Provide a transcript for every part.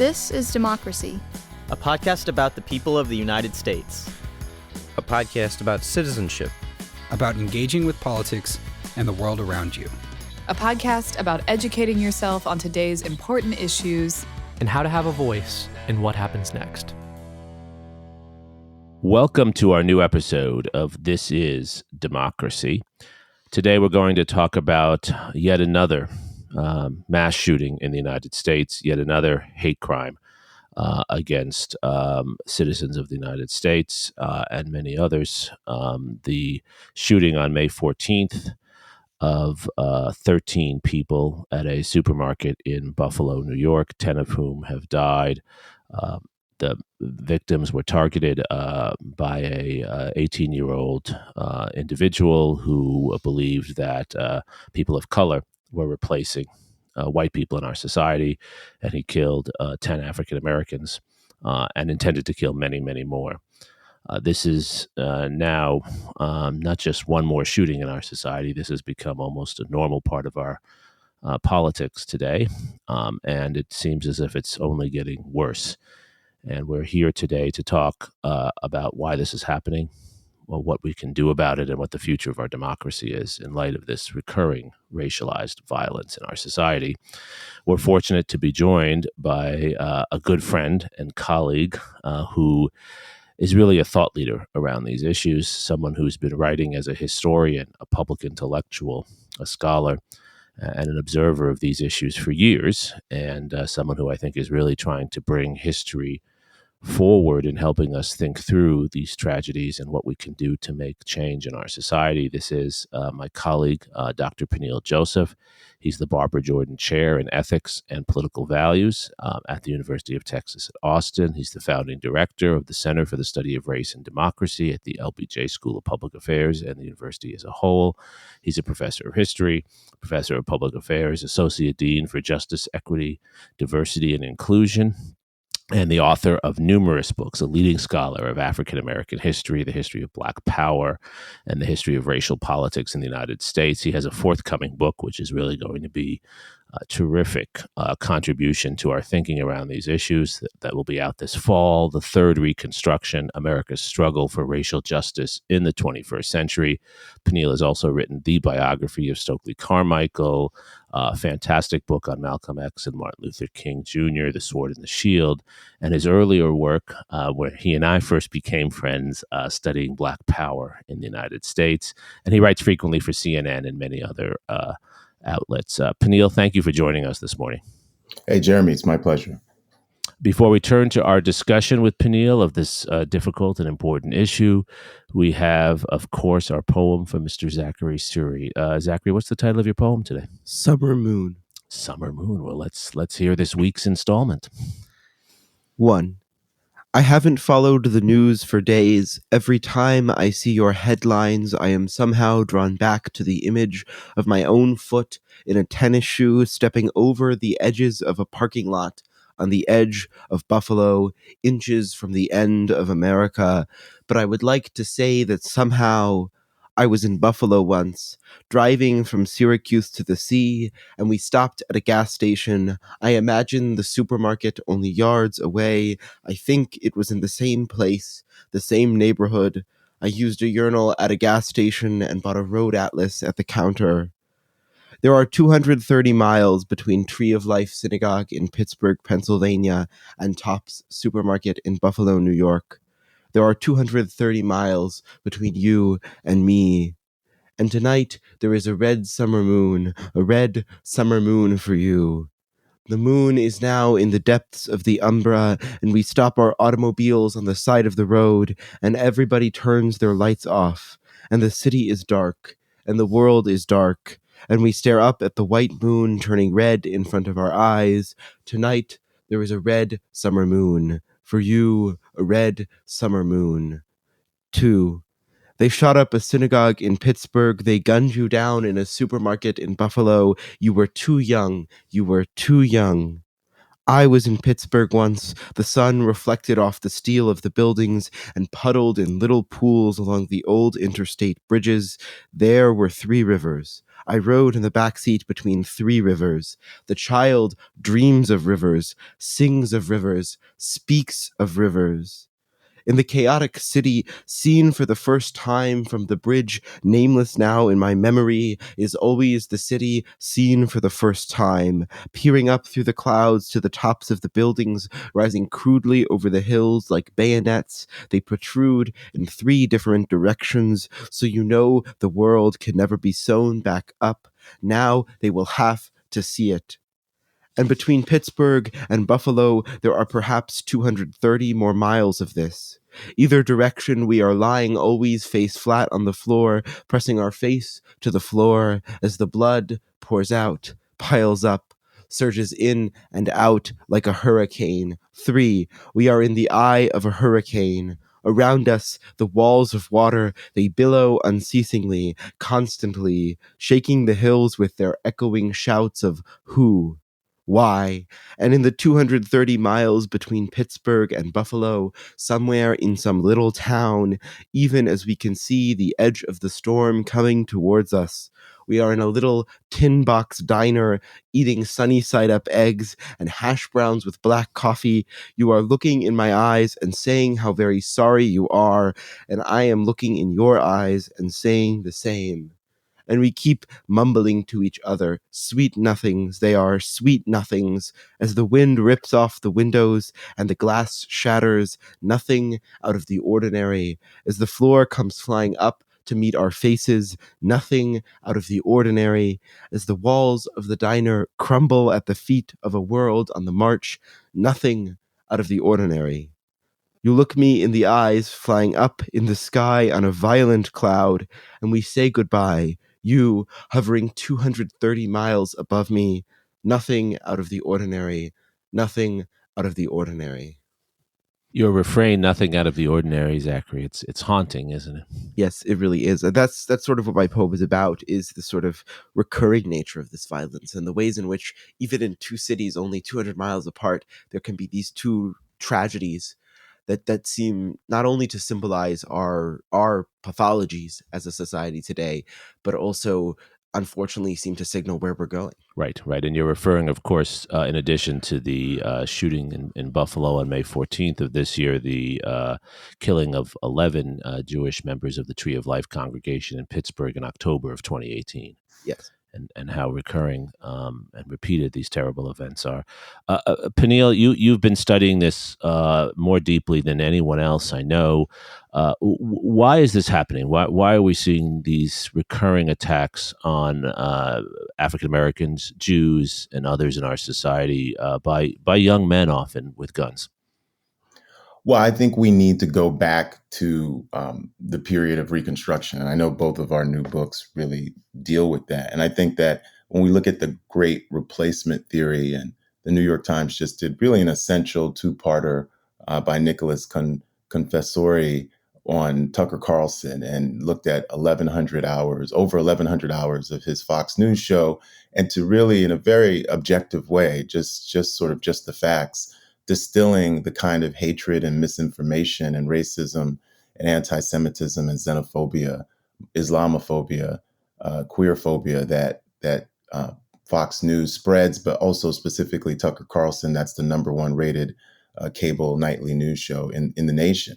This is Democracy, a podcast about the people of the United States. A podcast about citizenship. About engaging with politics and the world around you. A podcast about educating yourself on today's important issues. And how to have a voice in what happens next. Welcome to our new episode of This is Democracy. Today we're going to talk about yet another mass shooting in the United States, yet another hate crime against citizens of the United States and many others. The shooting on May 14th of 13 people at a supermarket in Buffalo, New York, 10 of whom have died. The victims were targeted by a 18-year-old individual who believed that people of color were replacing white people in our society, and he killed 10 African Americans and intended to kill many, many more. This is now not just one more shooting in our society. This has become almost a normal part of our politics today, and it seems as if it's only getting worse. And we're here today to talk about why this is happening, well, what we can do about it, and what the future of our democracy is in light of this recurring racialized violence in our society. We're fortunate to be joined by a good friend and colleague who is really a thought leader around these issues, someone who's been writing as a historian, a public intellectual, a scholar, and an observer of these issues for years, and someone who I think is really trying to bring history forward in helping us think through these tragedies and what we can do to make change in our society. This is my colleague, Dr. Peniel Joseph. He's the Barbara Jordan Chair in Ethics and Political Values at the University of Texas at Austin. He's the founding director of the Center for the Study of Race and Democracy at the LBJ School of Public Affairs and the university as a whole. He's a professor of history, professor of public affairs, associate dean for justice, equity, diversity, and inclusion, and the author of numerous books, a leading scholar of African American history, the history of Black Power, and the history of racial politics in the United States. He has a forthcoming book, which is really going to be a terrific contribution to our thinking around these issues that will be out this fall. The Third Reconstruction, America's Struggle for Racial Justice in the 21st Century. Peniel has also written the biography of Stokely Carmichael, a fantastic book on Malcolm X and Martin Luther King Jr., The Sword and the Shield, and his earlier work, where he and I first became friends, studying Black Power in the United States. And he writes frequently for CNN and many other outlets. Peniel, thank you for joining us this morning. Hey, Jeremy, it's my pleasure. Before we turn to our discussion with Peniel of this difficult and important issue, we have, of course, our poem from Mr. Zachary Suri. Zachary, what's the title of your poem today? Summer Moon. Summer Moon. Well, let's hear this week's installment. 1. I haven't followed the news for days. Every time I see your headlines, I am somehow drawn back to the image of my own foot in a tennis shoe stepping over the edges of a parking lot on the edge of Buffalo, inches from the end of America. But I would like to say that somehow I was in Buffalo once, driving from Syracuse to the sea, and we stopped at a gas station. I imagine the supermarket only yards away. I think it was in the same place, the same neighborhood. I used a urinal at a gas station and bought a road atlas at the counter. There are 230 miles between Tree of Life Synagogue in Pittsburgh, Pennsylvania, and Tops Supermarket in Buffalo, New York. There are 230 miles between you and me. And tonight there is a red summer moon for you. The moon is now in the depths of the umbra, and we stop our automobiles on the side of the road, and everybody turns their lights off, and the city is dark, and the world is dark, and we stare up at the white moon turning red in front of our eyes. Tonight there is a red summer moon. For you, a red summer moon. 2. They shot up a synagogue in Pittsburgh. They gunned you down in a supermarket in Buffalo. You were too young. You were too young. I was in Pittsburgh once. The sun reflected off the steel of the buildings and puddled in little pools along the old interstate bridges. There were 3 rivers. I rode in the back seat between 3 rivers. The child dreams of rivers, sings of rivers, speaks of rivers. In the chaotic city, seen for the first time from the bridge, nameless now in my memory, is always the city seen for the first time, peering up through the clouds to the tops of the buildings, rising crudely over the hills like bayonets. They protrude in 3 different directions, so you know the world can never be sewn back up. Now they will have to see it. And between Pittsburgh and Buffalo, there are perhaps 230 more miles of this. Either direction, we are lying always face flat on the floor, pressing our face to the floor as the blood pours out, piles up, surges in and out like a hurricane. 3, we are in the eye of a hurricane. Around us, the walls of water, they billow unceasingly, constantly, shaking the hills with their echoing shouts of who, why? And in the 230 miles between Pittsburgh and Buffalo, somewhere in some little town, even as we can see the edge of the storm coming towards us, we are in a little tin box diner eating sunny side up eggs and hash browns with black coffee. You are looking in my eyes and saying how very sorry you are, and I am looking in your eyes and saying the same. And we keep mumbling to each other, sweet nothings, they are sweet nothings, as the wind rips off the windows and the glass shatters, nothing out of the ordinary, as the floor comes flying up to meet our faces, nothing out of the ordinary, as the walls of the diner crumble at the feet of a world on the march, nothing out of the ordinary. You look me in the eyes, flying up in the sky on a violent cloud, and we say goodbye, you hovering 230 miles above me, nothing out of the ordinary, nothing out of the ordinary. Your refrain, nothing out of the ordinary, Zachary. It's haunting, isn't it? Yes, it really is. And that's sort of what my poem is about, is the sort of recurring nature of this violence and the ways in which, even in 2 cities only 200 miles apart, there can be these 2 tragedies that seem not only to symbolize our pathologies as a society today, but also unfortunately seem to signal where we're going. Right. And you're referring, of course, in addition to the shooting in Buffalo on May 14th of this year, the killing of 11 Jewish members of the Tree of Life congregation in Pittsburgh in October of 2018. Yes. And how recurring and repeated these terrible events are. Peniel, you've been studying this more deeply than anyone else I know. Why is this happening? Why are we seeing these recurring attacks on African Americans, Jews, and others in our society by young men, often with guns? Well, I think we need to go back to the period of Reconstruction. And I know both of our new books really deal with that. And I think that when we look at the Great Replacement Theory, and the New York Times just did really an essential 2-parter by Nicholas Confessori on Tucker Carlson, and looked at over 1,100 hours of his Fox News show, and to really, in a very objective way, just the facts, distilling the kind of hatred and misinformation and racism and anti-Semitism and xenophobia, Islamophobia, queerphobia that Fox News spreads, but also specifically Tucker Carlson. That's the number 1 rated cable nightly news show in the nation.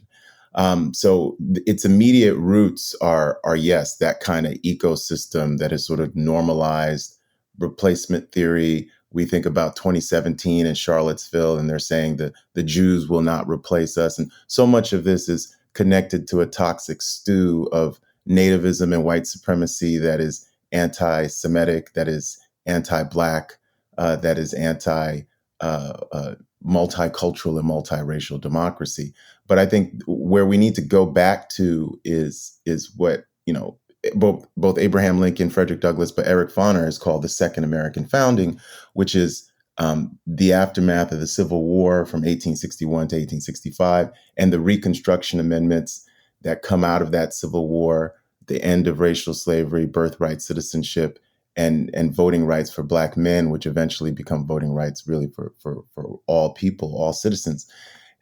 So its immediate roots are yes, that kind of ecosystem that has sort of normalized replacement theory. We think about 2017 in Charlottesville, and they're saying that the Jews will not replace us. And so much of this is connected to a toxic stew of nativism and white supremacy that is anti-Semitic, that is anti-Black, that is multicultural and multiracial democracy. But I think where we need to go back to is what, both Abraham Lincoln, Frederick Douglass, but Eric Foner has called the Second American Founding, which is the aftermath of the Civil War from 1861 to 1865, and the Reconstruction Amendments that come out of that Civil War, the end of racial slavery, birthright citizenship, and voting rights for Black men, which eventually become voting rights really for all people, all citizens.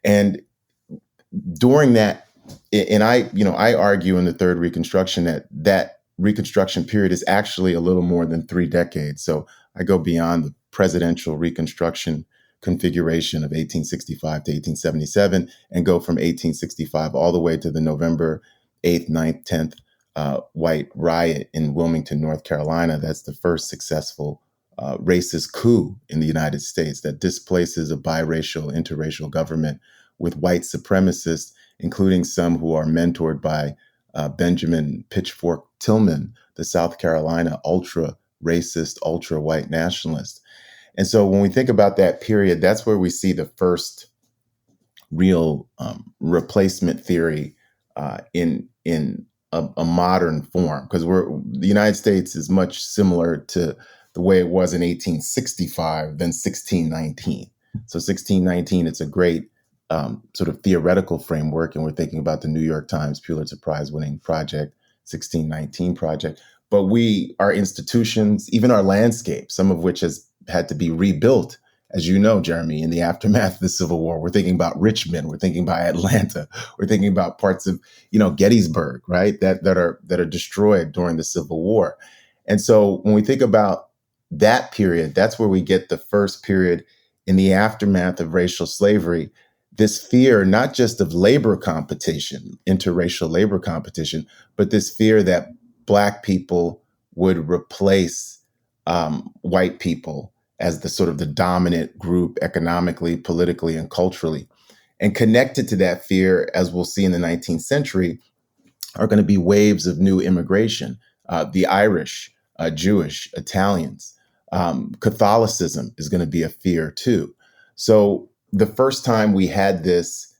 And during that, and I argue in the third Reconstruction that Reconstruction period is actually a little more than 3 decades. So I go beyond the presidential Reconstruction configuration of 1865 to 1877 and go from 1865 all the way to the November 8th, 9th, 10th white riot in Wilmington, North Carolina. That's the first successful racist coup in the United States that displaces a biracial, interracial government with white supremacists, including some who are mentored by Benjamin Pitchfork Tillman, the South Carolina ultra racist, ultra white nationalist. And so when we think about that period, that's where we see the first real replacement theory in a modern form, because the United States is much similar to the way it was in 1865 than 1619. So 1619, it's a great sort of theoretical framework, and we're thinking about the New York Times Pulitzer Prize winning project, 1619 project. But our institutions, even our landscape, some of which has had to be rebuilt, as you know, Jeremy, in the aftermath of the Civil War. We're thinking about Richmond, we're thinking about Atlanta, we're thinking about parts of, Gettysburg, right, that are destroyed during the Civil War. And so when we think about that period, that's where we get the first period in the aftermath of racial slavery. This fear, not just of labor competition, interracial labor competition, but this fear that Black people would replace white people as the sort of the dominant group economically, politically, and culturally. And connected to that fear, as we'll see in the 19th century, are going to be waves of new immigration, the Irish, Jewish, Italians. Catholicism is going to be a fear too. So the first time we had this,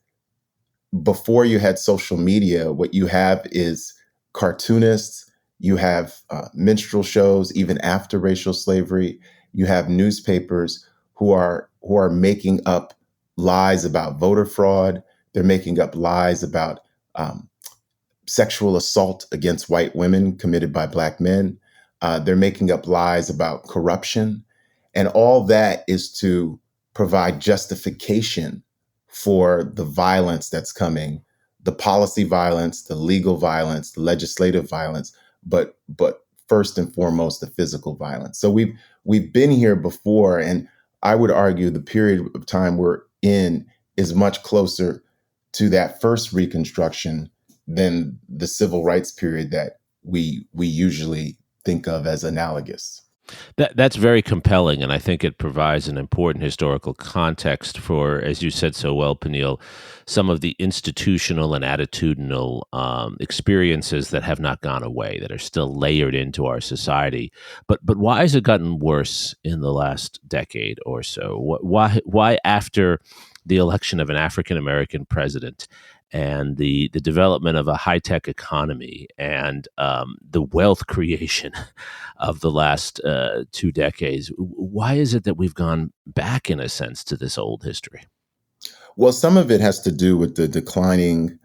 before you had social media, what you have is cartoonists, you have minstrel shows, even after racial slavery, you have newspapers who are making up lies about voter fraud. They're making up lies about sexual assault against white women committed by Black men. They're making up lies about corruption. And all that is to provide justification for the violence that's coming, the policy violence, the legal violence, the legislative violence, but first and foremost, the physical violence. So we've been here before, and I would argue the period of time we're in is much closer to that first Reconstruction than the civil rights period that we usually think of as analogous. That's very compelling, and I think it provides an important historical context for, as you said so well, Peniel, some of the institutional and attitudinal experiences that have not gone away, that are still layered into our society. But why has it gotten worse in the last decade or so? Why after the election of an African-American president and the development of a high-tech economy and the wealth creation of the last 2 decades, why is it that we've gone back, in a sense, to this old history? Well, some of it has to do with the declining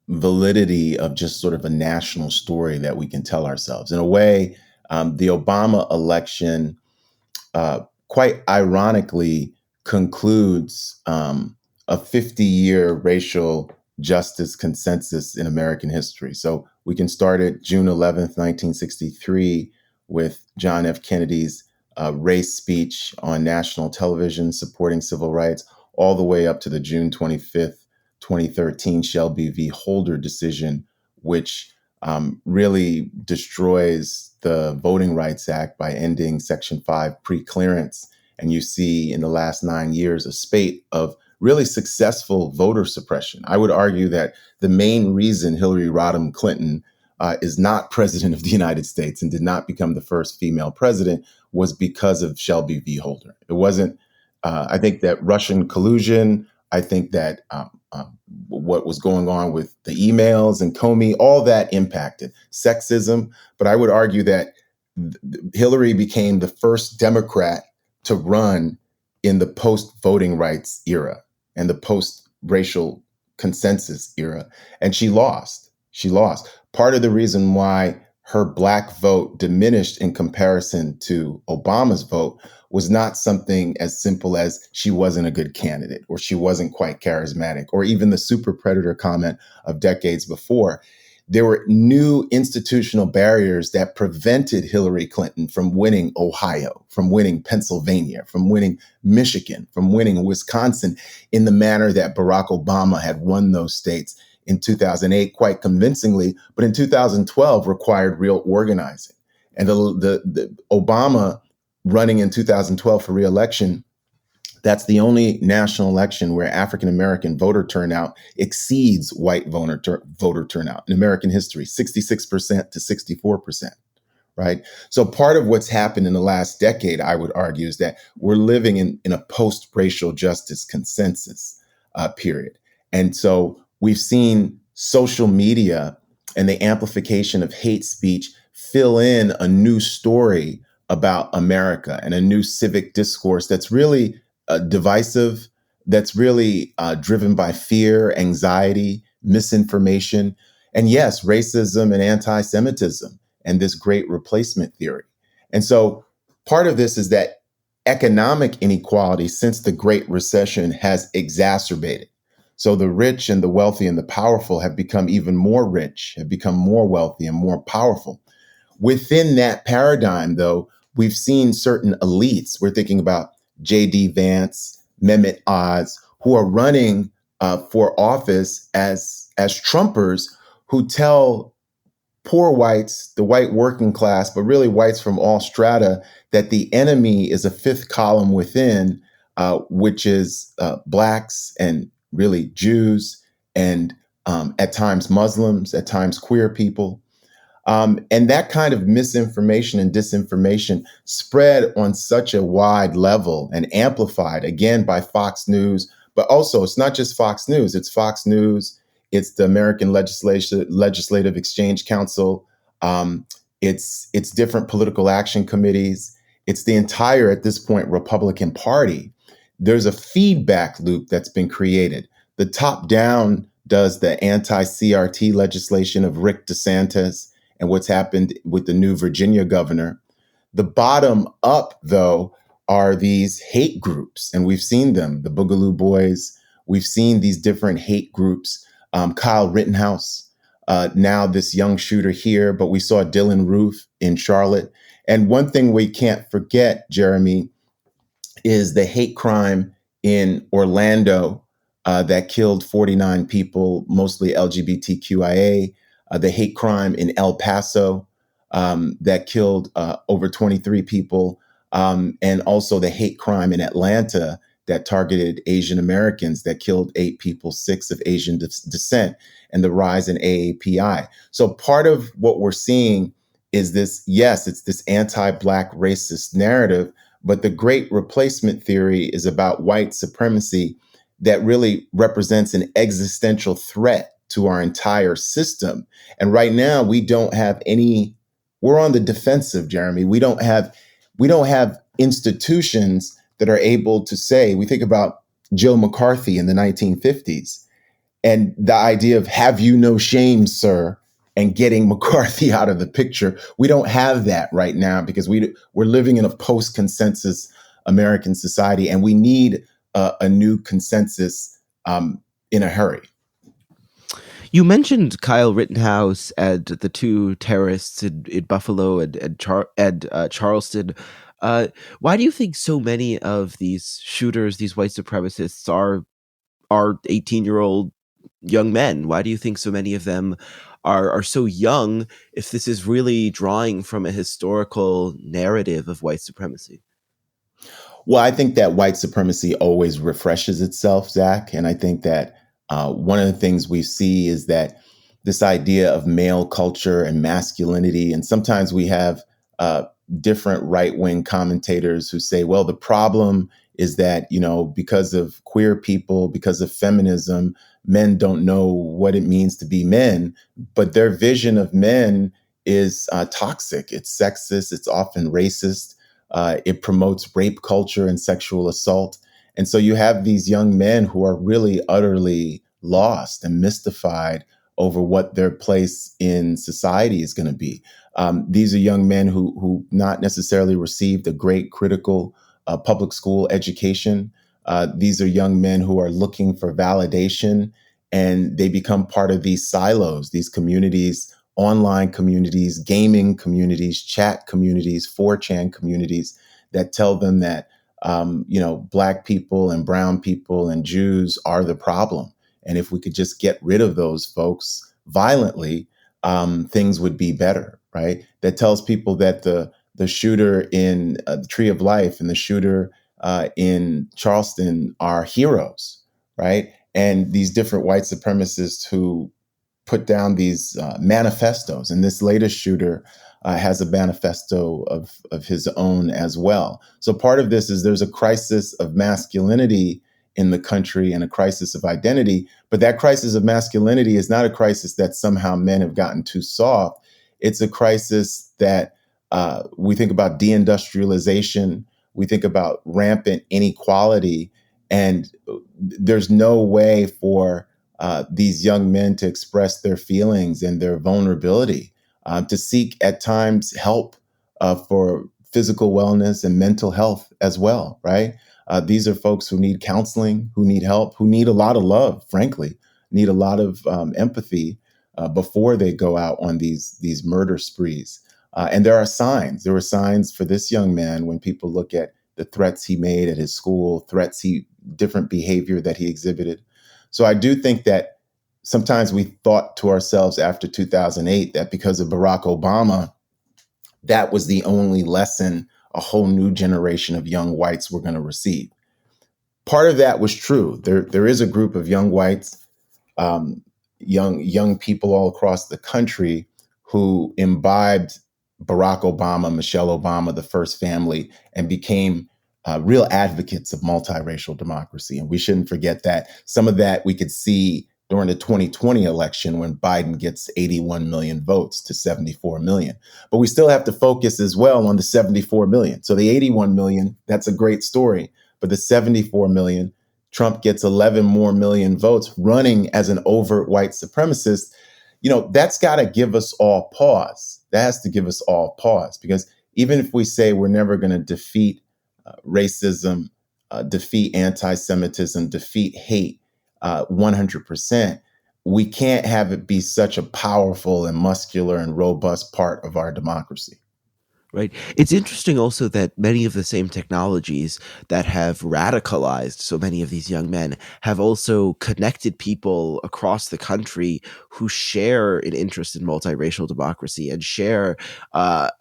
validity of just sort of a national story that we can tell ourselves. In a way, the Obama election, quite ironically, concludes a 50-year racial justice consensus in American history. So we can start at June 11th, 1963, with John F. Kennedy's race speech on national television supporting civil rights, all the way up to the June 25th, 2013 Shelby v. Holder decision, which really destroys the Voting Rights Act by ending Section 5 preclearance. And you see in the last 9 years a spate of really successful voter suppression. I would argue that the main reason Hillary Rodham Clinton is not president of the United States and did not become the first female president was because of Shelby v. Holder. It wasn't, I think that Russian collusion, I think that what was going on with the emails and Comey, all that impacted sexism. But I would argue that Hillary became the first Democrat to run in the post-voting rights era and the post-racial consensus era. And she lost. Part of the reason why her Black vote diminished in comparison to Obama's vote was not something as simple as she wasn't a good candidate or she wasn't quite charismatic, or even the super predator comment of decades before. There were new institutional barriers that prevented Hillary Clinton from winning Ohio, from winning Pennsylvania, from winning Michigan, from winning Wisconsin in the manner that Barack Obama had won those states in 2008 quite convincingly, but in 2012 required real organizing. And the Obama running in 2012 for re-election, that's the only national election where African-American voter turnout exceeds white voter turnout in American history, 66% to 64%, right? So part of what's happened in the last decade, I would argue, is that we're living in a post-racial justice consensus period. And so we've seen social media and the amplification of hate speech fill in a new story about America and a new civic discourse that's really divisive, that's really driven by fear, anxiety, misinformation, and yes, racism and anti-Semitism and this great replacement theory. And so part of this is that economic inequality since the Great Recession has exacerbated. So the rich and the wealthy and the powerful have become even more rich, have become more wealthy and more powerful. Within that paradigm, though, we've seen certain elites. We're thinking about J.D. Vance, Mehmet Oz, who are running for office as Trumpers who tell poor whites, the white working class, but really whites from all strata, that the enemy is a fifth column within, which is Blacks and really Jews and at times Muslims, at times queer people. And that kind of misinformation and disinformation spread on such a wide level and amplified, again, by Fox News. But also, it's not just Fox News. It's Fox News. It's the American Legislative Exchange Council. It's different political action committees. It's the entire, at this point, Republican Party. There's a feedback loop that's been created. The top down does the anti-CRT legislation of Rick DeSantis and what's happened with the new Virginia governor. The bottom up, though, are these hate groups, and we've seen them, the Boogaloo Boys. We've seen these different hate groups. Kyle Rittenhouse, now this young shooter here, but we saw Dylan Roof in Charlotte. And one thing we can't forget, Jeremy, is the hate crime in Orlando that killed 49 people, mostly LGBTQIA. The hate crime in El Paso that killed over 23 people, and also the hate crime in Atlanta that targeted Asian Americans that killed 8 people, 6 of Asian descent, and the rise in AAPI. So part of what we're seeing is this, yes, it's this anti-Black racist narrative, but the great replacement theory is about white supremacy that really represents an existential threat to our entire system. And right now we don't have we're on the defensive, Jeremy. We don't have institutions that are able to say, we think about Joe McCarthy in the 1950s and the idea of have you no shame, sir, and getting McCarthy out of the picture. We don't have that right now because we're living in a post-consensus American society, and we need a new consensus in a hurry. You mentioned Kyle Rittenhouse and the 2 terrorists in Buffalo and Charleston. Why do you think so many of these shooters, these white supremacists, are 18-year-old young men? Why do you think so many of them are so young if this is really drawing from a historical narrative of white supremacy? Well, I think that white supremacy always refreshes itself, Zach. And I think that one of the things we see is that this idea of male culture and masculinity, and sometimes we have different right-wing commentators who say, well, the problem is that, because of queer people, because of feminism, men don't know what it means to be men, but their vision of men is toxic. It's sexist. It's often racist. It promotes rape culture and sexual assault. And so you have these young men who are really utterly lost and mystified over what their place in society is going to be. These are young men who not necessarily received a great critical public school education. These are young men who are looking for validation, and they become part of these silos, these communities, online communities, gaming communities, chat communities, 4chan communities that tell them that, Black people and brown people and Jews are the problem. And if we could just get rid of those folks violently, things would be better, right? That tells people that the shooter in the Tree of Life and the shooter in Charleston are heroes, right? And these different white supremacists who put down these manifestos, and this latest shooter has a manifesto of his own as well. So part of this is there's a crisis of masculinity in the country and a crisis of identity, but that crisis of masculinity is not a crisis that somehow men have gotten too soft. It's a crisis that we think about deindustrialization, we think about rampant inequality, and there's no way for these young men to express their feelings and their vulnerability, to seek at times help for physical wellness and mental health as well, right? These are folks who need counseling, who need help, who need a lot of love, frankly, need a lot of empathy before they go out on these murder sprees. And there are signs. There were signs for this young man when people look at the threats he made at his school, different behavior that he exhibited. So I do think that sometimes we thought to ourselves after 2008 that because of Barack Obama, that was the only lesson a whole new generation of young whites were going to receive. Part of that was true. There is a group of young whites, young people all across the country who imbibed Barack Obama, Michelle Obama, the first family, and became real advocates of multiracial democracy. And we shouldn't forget that. Some of that we could see during the 2020 election when Biden gets 81 million votes to 74 million. But we still have to focus as well on the 74 million. So the 81 million, that's a great story. But the 74 million, Trump gets 11 more million votes running as an overt white supremacist. That's got to give us all pause. That has to give us all pause, because even if we say we're never going to defeat racism, defeat anti-Semitism, defeat hate 100%, we can't have it be such a powerful and muscular and robust part of our democracy. Right. It's interesting also that many of the same technologies that have radicalized so many of these young men have also connected people across the country who share an interest in multiracial democracy and share a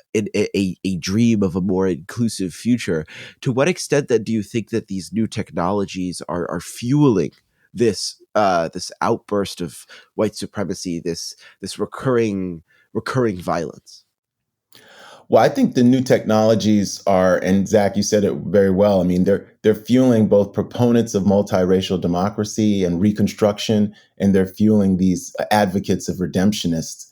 dream of a more inclusive future. To what extent then do you think that these new technologies are fueling this outburst of white supremacy, this recurring violence? Well, I think the new technologies are, and Zach, you said it very well. I mean, they're fueling both proponents of multiracial democracy and reconstruction, and they're fueling these advocates of redemptionism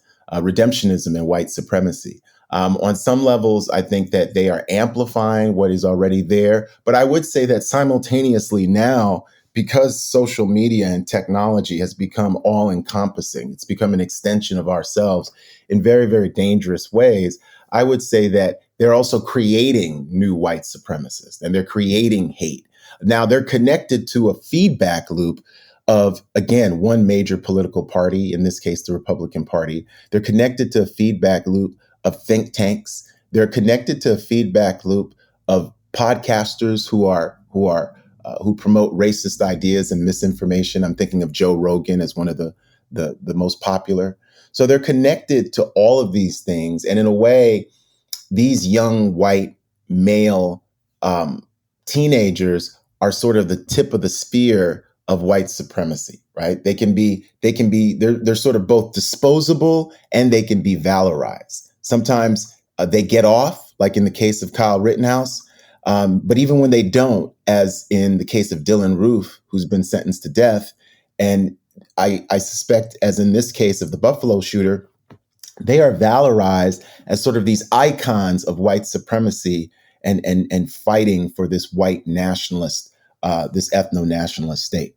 and white supremacy. On some levels, I think that they are amplifying what is already there. But I would say that simultaneously now, because social media and technology has become all-encompassing, it's become an extension of ourselves in very, very dangerous ways. I would say that they're also creating new white supremacists, and they're creating hate. Now they're connected to a feedback loop of, again, one major political party, in this case, the Republican Party. They're connected to a feedback loop of think tanks. They're connected to a feedback loop of podcasters who promote racist ideas and misinformation. I'm thinking of Joe Rogan as one of the most popular. So they're connected to all of these things. And in a way, these young white male teenagers are sort of the tip of the spear of white supremacy, right? They're sort of both disposable and they can be valorized. Sometimes they get off, like in the case of Kyle Rittenhouse. But even when they don't, as in the case of Dylan Roof, who's been sentenced to death, and I suspect, as in this case of the Buffalo shooter, they are valorized as sort of these icons of white supremacy and fighting for this white nationalist, this ethno-nationalist state.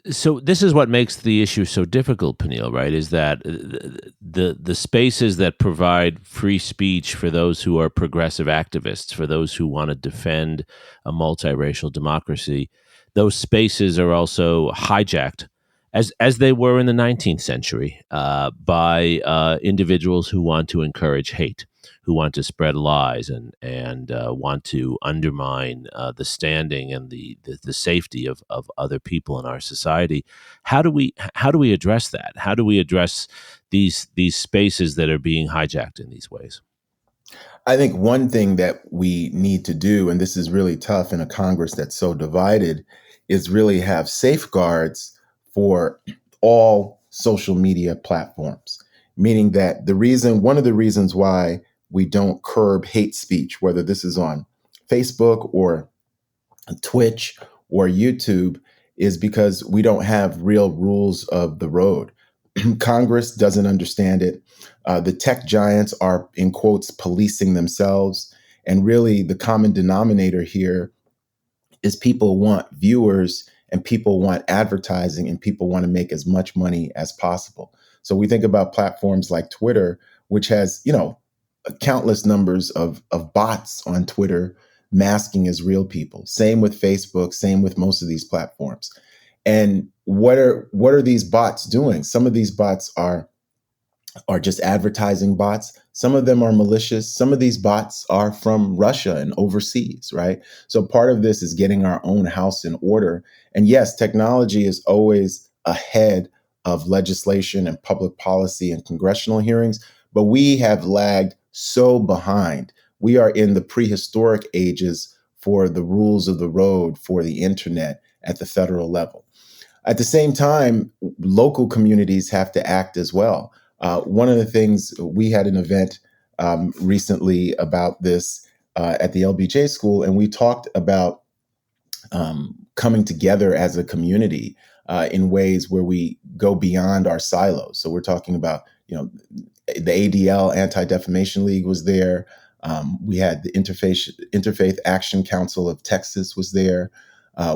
So this is what makes the issue so difficult, Peniel, right? Is that the spaces that provide free speech for those who are progressive activists, for those who want to defend a multiracial democracy, those spaces are also hijacked, as they were in the 19th century, by individuals who want to encourage hate, who want to spread lies and want to undermine the standing and the safety of other people in our society. How do we address that? How do we address these spaces that are being hijacked in these ways? I think one thing that we need to do, and this is really tough in a Congress that's so divided, is really have safeguards for all social media platforms. Meaning that one of the reasons why we don't curb hate speech, whether this is on Facebook or Twitch or YouTube, is because we don't have real rules of the road. Congress doesn't understand it. The tech giants are, in quotes, policing themselves. And really, the common denominator here is people want viewers and people want advertising and people want to make as much money as possible. So we think about platforms like Twitter, which has, countless numbers of bots on Twitter masking as real people. Same with Facebook, same with most of these platforms. And what are these bots doing? Some of these bots are just advertising bots. Some of them are malicious. Some of these bots are from Russia and overseas, right? So part of this is getting our own house in order. And yes, technology is always ahead of legislation and public policy and congressional hearings, but we have lagged so behind. We are in the prehistoric ages for the rules of the road for the internet at the federal level. At the same time, local communities have to act as well. One of the things, we had an event recently about this at the LBJ school, and we talked about coming together as a community in ways where we go beyond our silos. So we're talking about, the ADL, Anti-Defamation League, was there. We had the Interfaith Action Council of Texas was there.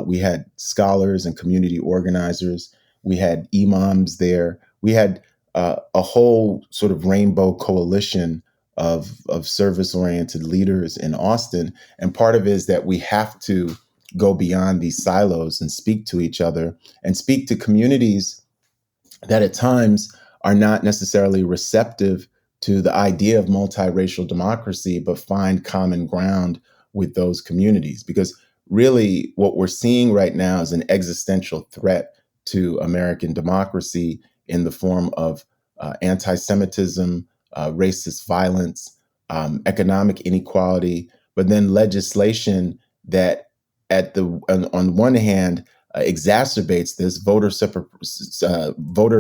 We had scholars and community organizers. We had imams there. We had a whole sort of rainbow coalition of service-oriented leaders in Austin. And part of it is that we have to go beyond these silos and speak to each other and speak to communities that at times are not necessarily receptive to the idea of multiracial democracy, but find common ground with those communities. Because really what we're seeing right now is an existential threat to American democracy in the form of anti-Semitism, racist violence, economic inequality, but then legislation that on one hand exacerbates this voter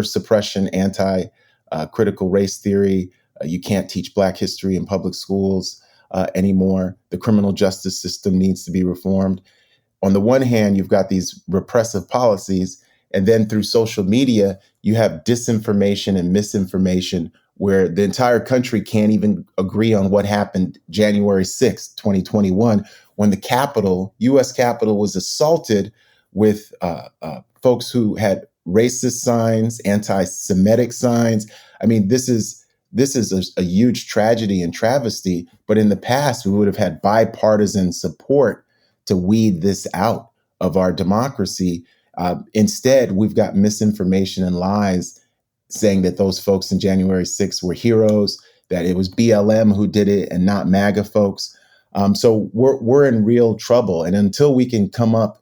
suppression, anti-critical race theory. You can't teach Black history in public schools anymore. The criminal justice system needs to be reformed. On the one hand, you've got these repressive policies, and then through social media, you have disinformation and misinformation where the entire country can't even agree on what happened January 6th, 2021, when the Capitol, U.S. Capitol, was assaulted with folks who had racist signs, anti-Semitic signs. I mean, this is a huge tragedy and travesty, but in the past, we would have had bipartisan support to weed this out of our democracy. Instead, we've got misinformation and lies saying that those folks in January 6th were heroes, that it was BLM who did it and not MAGA folks. So we're in real trouble. And until we can come up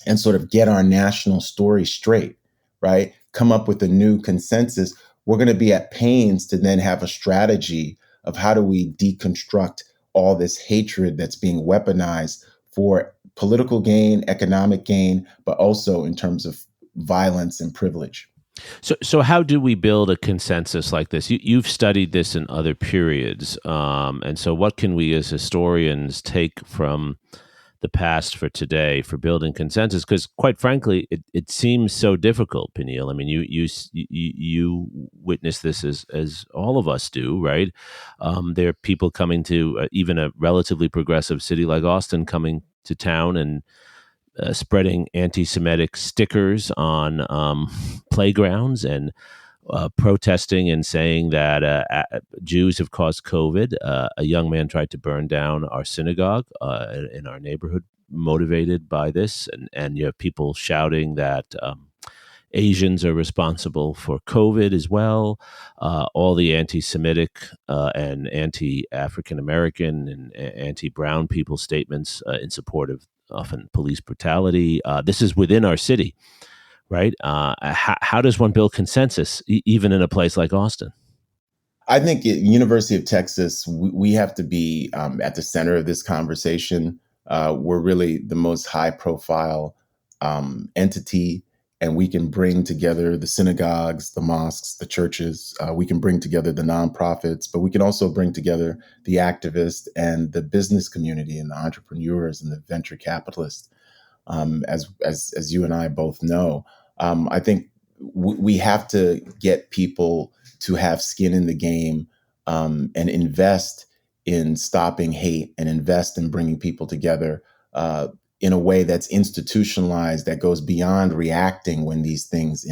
and sort of get our national story straight, right, come up with a new consensus, we're going to be at pains to then have a strategy of how do we deconstruct all this hatred that's being weaponized for political gain, economic gain, but also in terms of violence and privilege. So how do we build a consensus like this? You've studied this in other periods. And so what can we as historians take from the past for today for building consensus? Because quite frankly, it seems so difficult, Peniel. I mean, you witness this as all of us do, right? There are people coming to even a relatively progressive city like Austin coming to town and spreading anti-Semitic stickers on playgrounds and protesting and saying that Jews have caused COVID. A young man tried to burn down our synagogue in our neighborhood, motivated by this, and you have people shouting that Asians are responsible for COVID as well. All the anti-Semitic and anti-African American and anti-brown people statements in support of often police brutality. This is within our city, right? How does one build consensus, even in a place like Austin? I think at University of Texas, we have to be at the center of this conversation. We're really the most high-profile entity, and we can bring together the synagogues, the mosques, the churches. We can bring together the nonprofits, but we can also bring together the activists and the business community and the entrepreneurs and the venture capitalists. As you and I both know, I think we have to get people to have skin in the game and invest in stopping hate and invest in bringing people together in a way that's institutionalized, that goes beyond reacting when these things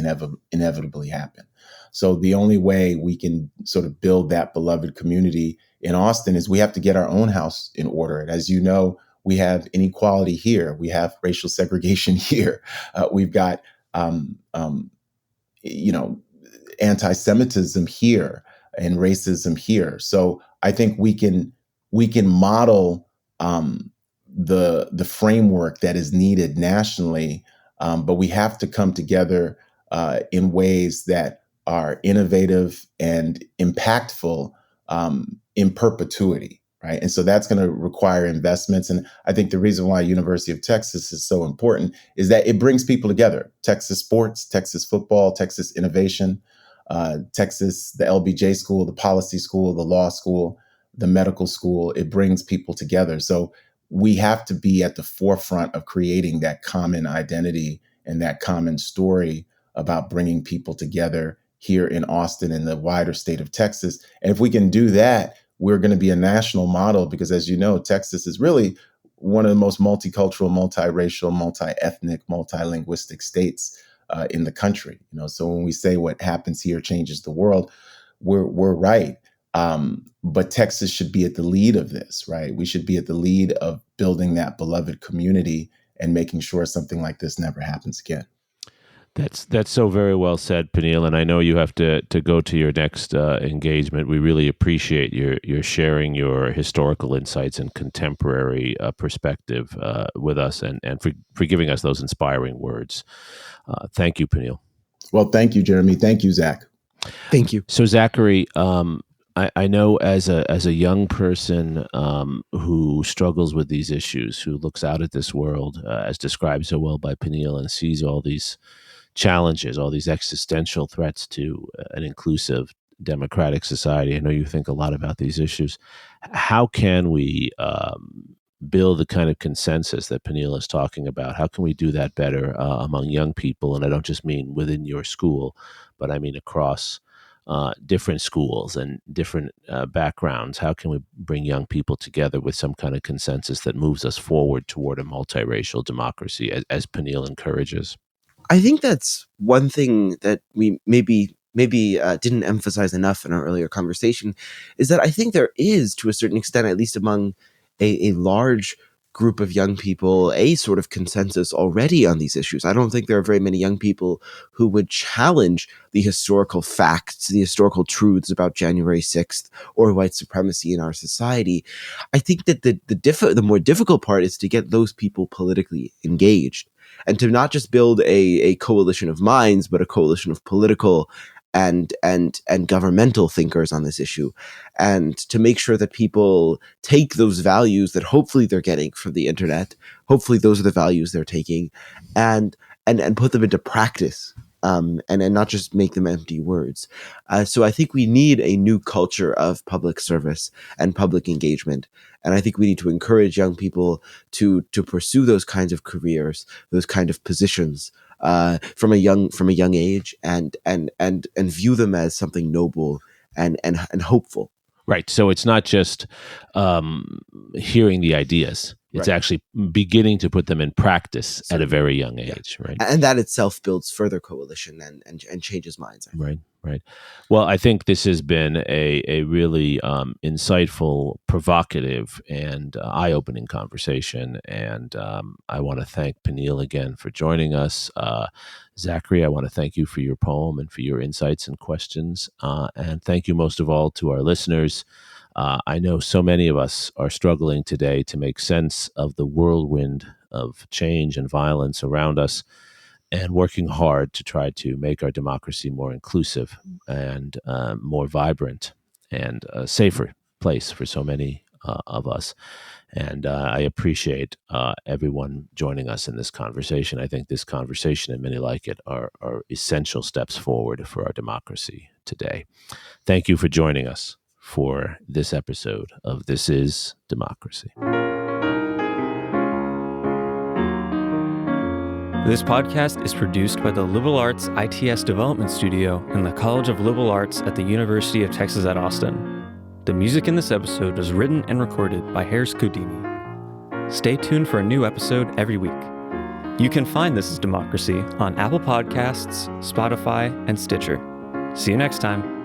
inevitably happen. So the only way we can sort of build that beloved community in Austin is we have to get our own house in order. And as you know, we have inequality here. We have racial segregation here. We've got, anti-Semitism here and racism here. So I think we can model the framework that is needed nationally, but we have to come together in ways that are innovative and impactful in perpetuity, right? And so that's going to require investments. And I think the reason why University of Texas is so important is that it brings people together. Texas sports, Texas football, Texas innovation, Texas, the LBJ school, the policy school, the law school, the medical school. It brings people together. So we have to be at the forefront of creating that common identity and that common story about bringing people together here in Austin and the wider state of Texas. And if we can do that, we're going to be a national model because, as you know, Texas is really one of the most multicultural, multiracial, multi-ethnic, multilinguistic states in the country. So when we say what happens here changes the world, we're right. But Texas should be at the lead of this, right? We should be at the lead of building that beloved community and making sure something like this never happens again. That's so very well said, Peniel. And I know you have to go to your next engagement. We really appreciate your sharing your historical insights and contemporary perspective with us, and for giving us those inspiring words. Thank you, Peniel. Well, thank you, Jeremy. Thank you, Zach. Thank you. So, Zachary, I know as a young person who struggles with these issues, who looks out at this world as described so well by Peniel and sees all these challenges, all these existential threats to an inclusive democratic society. I know you think a lot about these issues. How can we build the kind of consensus that Peniel is talking about? How can we do that better among young people? And I don't just mean within your school, but I mean across different schools and different backgrounds. How can we bring young people together with some kind of consensus that moves us forward toward a multiracial democracy, as Peniel encourages? I think that's one thing that we maybe didn't emphasize enough in our earlier conversation, is that I think there is, to a certain extent, at least among a large group of young people, a sort of consensus already on these issues. I don't think there are very many young people who would challenge the historical facts, the historical truths about January 6th or white supremacy in our society. I think that the more difficult part is to get those people politically engaged, and to not just build a coalition of minds, but a coalition of political and governmental thinkers on this issue, and to make sure that people take those values that hopefully they're getting from the internet, hopefully those are the values they're taking, and put them into practice, and not just make them empty words. So I think we need a new culture of public service and public engagement, and I think we need to encourage young people to pursue those kinds of careers, those kind of positions, from a young age, and view them as something noble and hopeful. Right. So it's not just hearing the ideas. It's Right. actually beginning to put them in practice at a very young age, right? And that itself builds further coalition and changes minds. I think. Right, right. Well, I think this has been a really insightful, provocative, and eye-opening conversation. And I want to thank Peniel again for joining us. Zachary, I want to thank you for your poem and for your insights and questions. And thank you most of all to our listeners. I know so many of us are struggling today to make sense of the whirlwind of change and violence around us, and working hard to try to make our democracy more inclusive and more vibrant and a safer place for so many of us. And I appreciate everyone joining us in this conversation. I think this conversation and many like it are essential steps forward for our democracy today. Thank you for joining us for this episode of This Is Democracy. This podcast is produced by the Liberal Arts ITS Development Studio and the College of Liberal Arts at the University of Texas at Austin. The music in this episode was written and recorded by Harris Houdini. Stay tuned for a new episode every week. You can find This Is Democracy on Apple Podcasts, Spotify, and Stitcher. See you next time.